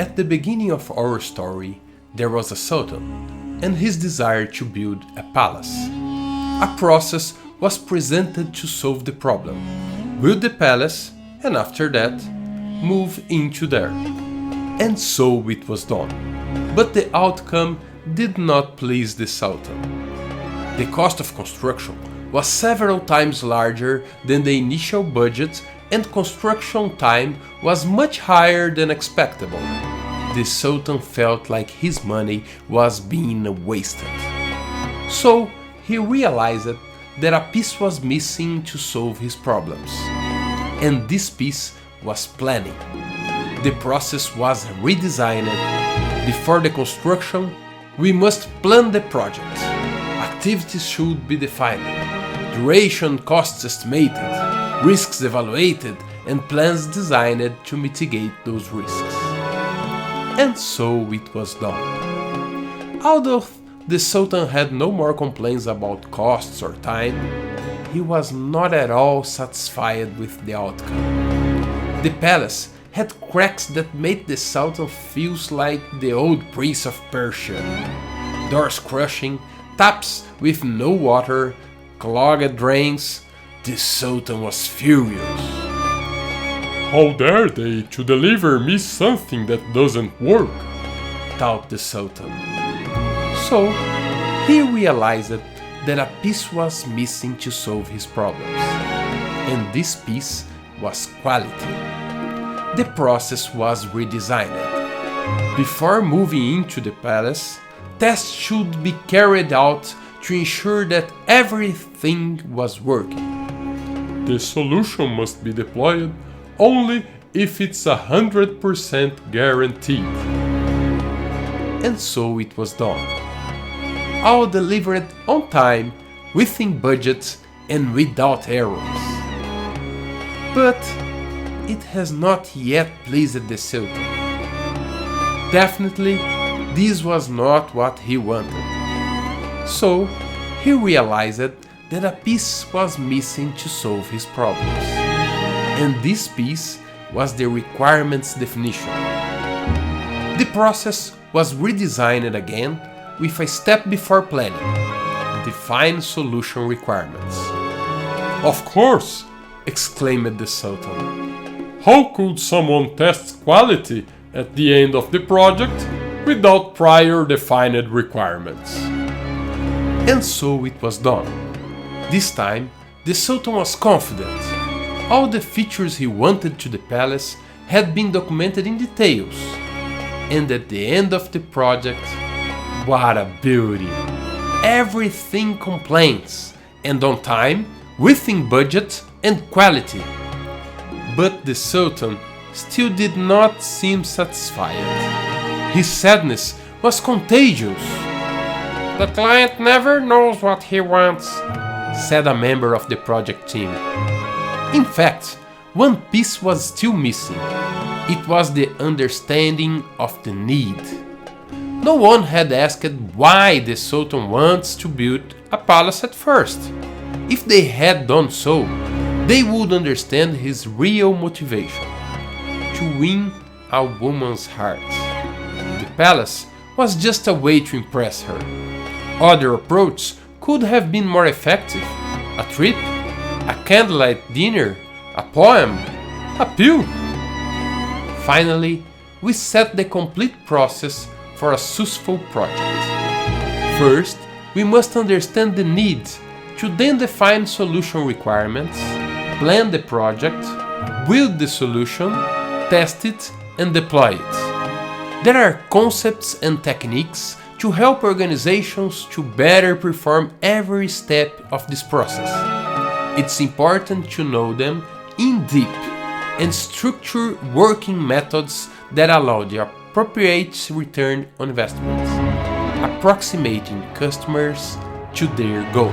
At the beginning of our story, there was a Sultan and his desire to build a palace. A process was presented to solve the problem. Build the palace and after that, move into there. And so it was done. But the outcome did not please the Sultan. The cost of construction was several times larger than the initial budget and construction time was much higher than expectable. The Sultan felt like his money was being wasted. So he realized that a piece was missing to solve his problems. And this piece was planning. The process was redesigned. Before the construction, we must plan the project. Activities should be defined, duration, costs estimated, risks evaluated, and plans designed to mitigate those risks. And so it was done. Although the Sultan had no more complaints about costs or time, he was not at all satisfied with the outcome. The palace had cracks that made the Sultan feel like the old prince of Persia. Doors crushing, taps with no water, clogged drains. The Sultan was furious. How dare they to deliver me something that doesn't work? Thought the Sultan. So he realized that a piece was missing to solve his problems. And this piece was quality. The process was redesigned. Before moving into the palace, tests should be carried out to ensure that everything was working. The solution must be deployed only if it's 100% guaranteed. And so it was done. All delivered on time, within budget, and without errors. But it has not yet pleased the Sultan. Definitely, this was not what he wanted. So, he realized that a piece was missing to solve his problems. And this piece was the requirements definition. The process was redesigned again with a step before planning. Define solution requirements. Of course, exclaimed the Sultan. How could someone test quality at the end of the project without prior defined requirements? And so it was done. This time, the Sultan was confident. All the features he wanted to the palace had been documented in details. And at the end of the project, what a beauty! Everything complains, and on time, within budget and quality. But the Sultan still did not seem satisfied. His sadness was contagious. The client never knows what he wants, said a member of the project team. In fact, one piece was still missing. It was the understanding of the need. No one had asked why the Sultan wants to build a palace at first. If they had done so, they would understand his real motivation: to win a woman's heart. The palace was just a way to impress her. Other approaches could have been more effective: a trip, a candlelight dinner, a poem, a pill. Finally, we set the complete process for a successful project. First, we must understand the need, to then define solution requirements, plan the project, build the solution, test it, and deploy it. There are concepts and techniques to help organizations to better perform every step of this process. It's important to know them in deep and structure working methods that allow the appropriate return on investment, approximating customers to their goals.